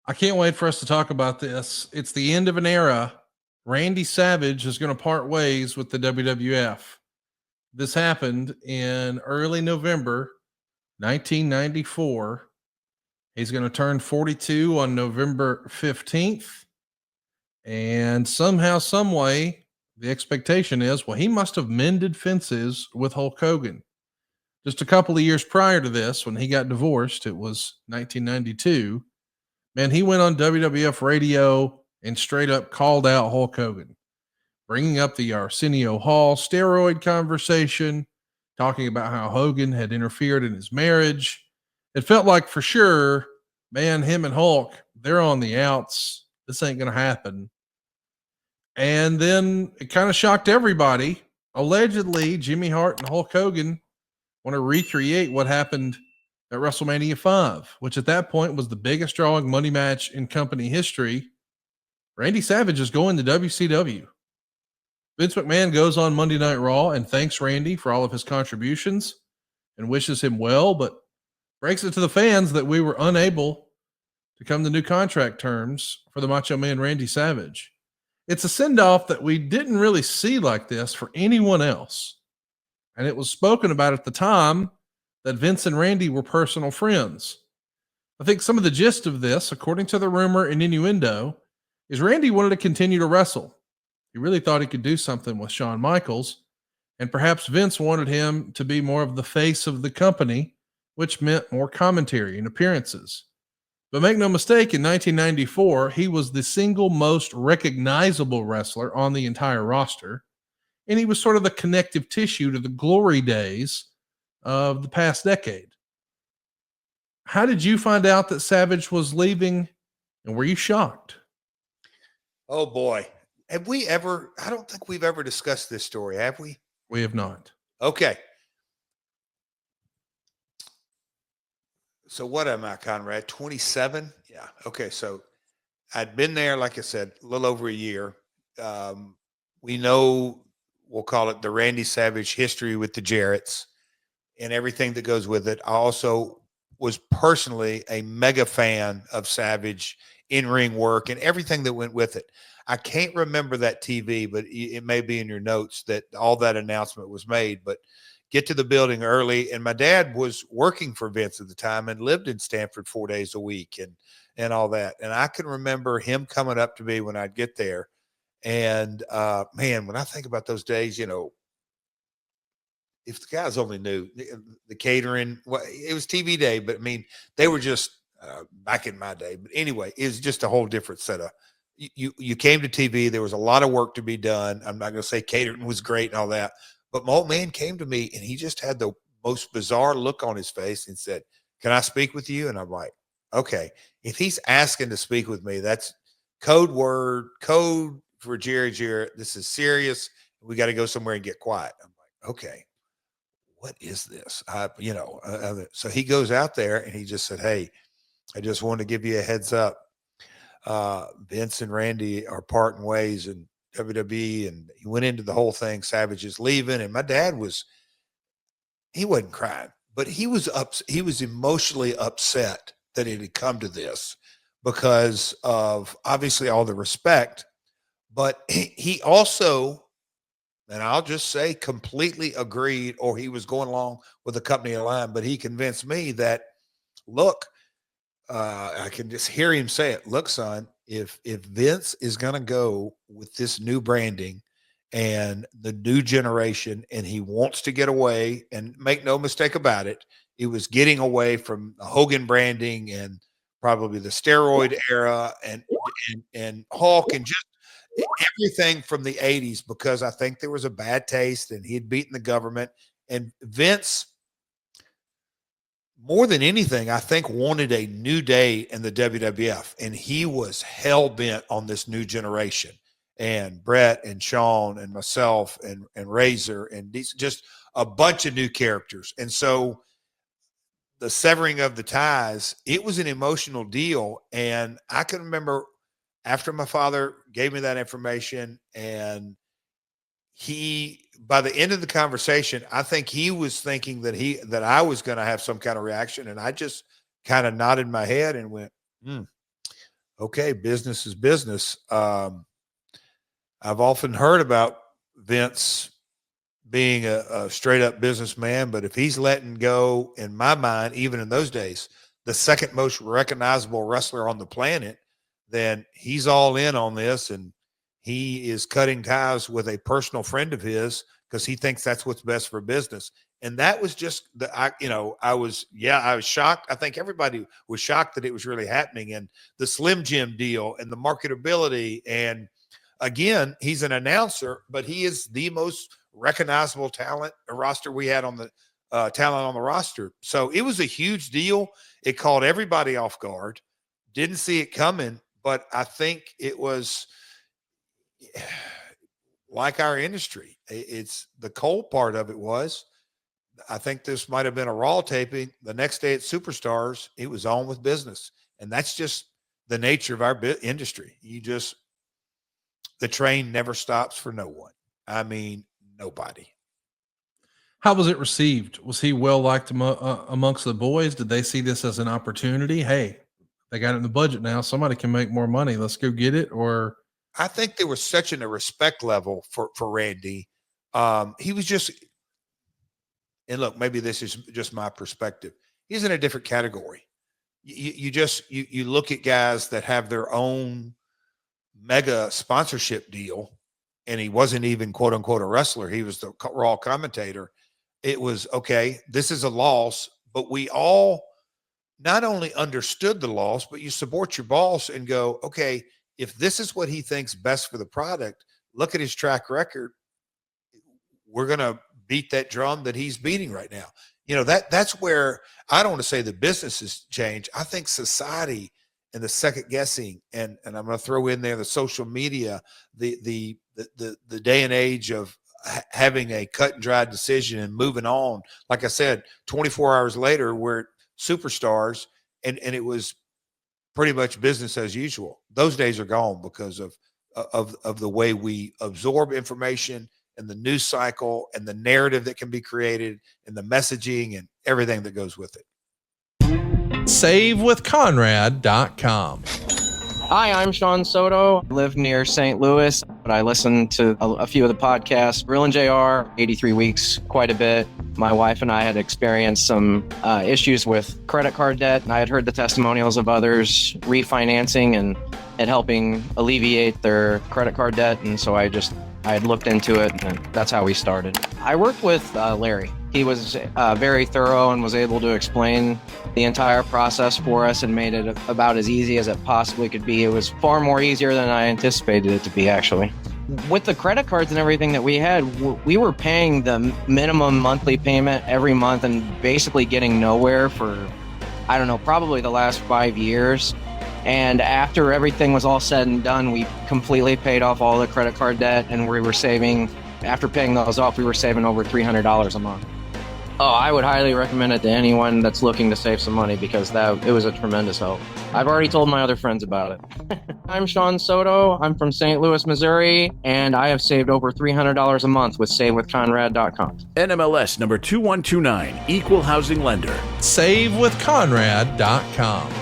I can't wait for us to talk about this. It's the end of an era. Randy Savage is going to part ways with the WWF. This happened in early November 1994. He's going to turn 42 on November 15th. And somehow, some way, the expectation is, well, he must have mended fences with Hulk Hogan. Just a couple of years prior to this, when he got divorced, it was 1992. Man, he went on WWF radio and straight up called out Hulk Hogan, bringing up the Arsenio Hall steroid conversation, talking about how Hogan had interfered in his marriage. It felt like for sure, man, him and Hulk, they're on the outs. This ain't going to happen. And then it kind of shocked everybody. Allegedly, Jimmy Hart and Hulk Hogan want to recreate what happened at WrestleMania 5, which at that point was the biggest drawing money match in company history. Randy Savage is going to WCW. Vince McMahon goes on Monday Night Raw and thanks Randy for all of his contributions and wishes him well, but breaks it to the fans that we were unable to come to new contract terms for the Macho Man Randy Savage. It's a send off that we didn't really see like this for anyone else. And it was spoken about at the time that Vince and Randy were personal friends. I think some of the gist of this, according to the rumor and innuendo, is Randy wanted to continue to wrestle. He really thought he could do something with Shawn Michaels, and perhaps Vince wanted him to be more of the face of the company, which meant more commentary and appearances. But make no mistake, in 1994, he was the single most recognizable wrestler on the entire roster, and he was sort of the connective tissue to the glory days of the past decade. How did you find out that Savage was leaving, and were you shocked? Oh boy. Have we ever, I don't think we've ever discussed this story, have we? We have not. Okay. So what am I, Conrad? 27? Yeah. Okay. So I'd been there, like I said, a little over a year. We know, we'll call it the Randy Savage history with the Jarretts and everything that goes with it. I also was personally a mega fan of Savage in-ring work and everything that went with it. I can't remember that TV, but it may be in your notes that all that announcement was made. But get to the building early, and my dad was working for Vince at the time and lived in Stamford 4 days a week and all that. And I can remember him coming up to me when I'd get there. And man, when I think about those days, you know, if the guys only knew the catering, well, it was TV day, but I mean, they were just back in my day. But anyway, it was just a whole different setup. You came to TV. There was a lot of work to be done. I'm not going to say catering was great and all that, but my old man came to me and he just had the most bizarre look on his face and said, "Can I speak with you?" And I'm like, "Okay, if he's asking to speak with me, that's code for Jarrett. This is serious. We got to go somewhere and get quiet." I'm like, "Okay, what is this?" So he goes out there and he just said, "Hey, I just wanted to give you a heads up. Vince and Randy are parting ways in WWE," and he went into the whole thing. Savage is leaving, and my dad he wasn't crying, but he was he was emotionally upset that it had come to this because of obviously all the respect, but he also, and I'll just say, completely agreed, or he was going along with the company line, but he convinced me that, look, I can just hear him say it. "Look, son, if Vince is going to go with this new branding and the new generation, and he wants to get away, and make no mistake about it, it was getting away from the Hogan branding and probably the steroid era and Hulk and just everything from the 80s, because I think there was a bad taste and he had beaten the government, and Vince, more than anything, I think, wanted a new day in the WWF, and he was hell bent on this new generation. And Brett and Sean and myself and Razor and these, just a bunch of new characters. And so the severing of the ties, it was an emotional deal. And I can remember after my father gave me that information, and by the end of the conversation, I think he was thinking that I was going to have some kind of reaction. And I just kind of nodded my head and went, okay, business is business. I've often heard about Vince being a straight up businessman, but if he's letting go, in my mind, even in those days, the second most recognizable wrestler on the planet, then he's all in on this, and he is cutting ties with a personal friend of his because he thinks that's what's best for business. And that was just I was shocked. I think everybody was shocked that it was really happening, and the Slim Jim deal and the marketability. And again, he's an announcer, but he is the most recognizable talent roster we had on the talent on the roster. So it was a huge deal. It caught everybody off guard. Didn't see it coming, but I think it was like our industry. It's the cold part of it was, I think this might have been a Raw taping. The next day at Superstars, it was on with business. And that's just the nature of our industry. The train never stops for no one. I mean, nobody. How was it received? Was he well liked amongst the boys? Did they see this as an opportunity? Hey, they got it in the budget now. Somebody can make more money. Let's go get it. Or I think there was such a respect level for Randy. He was just, and look, maybe this is just my perspective. He's in a different category. You look at guys that have their own mega sponsorship deal, and he wasn't even quote unquote a wrestler. He was the Raw commentator. It was, okay, this is a loss, but we all not only understood the loss, but you support your boss and go, okay, if this is what he thinks best for the product, look at his track record. We're going to beat that drum that he's beating right now. That's where I don't want to say the business has changed. I think society and the second guessing, and I'm going to throw in there the social media, the day and age of having a cut and dry decision and moving on. Like I said, 24 hours later, we're at Superstars, and it was pretty much business as usual. Those days are gone because of the way we absorb information and the news cycle and the narrative that can be created and the messaging and everything that goes with it. SaveWithConrad.com. Hi, I'm Sean Soto. I live near St. Louis, but I listen to a few of the podcasts. Real and JR, 83 Weeks, quite a bit. My wife and I had experienced some issues with credit card debt, and I had heard the testimonials of others refinancing and helping alleviate their credit card debt. And so I had looked into it, and that's how we started. I worked with Larry. He was very thorough and was able to explain the entire process for us and made it about as easy as it possibly could be. It was far more easier than I anticipated it to be, actually. With the credit cards and everything that we had, we were paying the minimum monthly payment every month and basically getting nowhere for, I don't know, probably the last 5 years. And after everything was all said and done, we completely paid off all the credit card debt, and we were saving, after paying those off, we were saving over $300 a month. Oh, I would highly recommend it to anyone that's looking to save some money because it was a tremendous help. I've already told my other friends about it. I'm Sean Soto. I'm from St. Louis, Missouri, and I have saved over $300 a month with SaveWithConrad.com. NMLS number 2129, Equal Housing Lender. SaveWithConrad.com.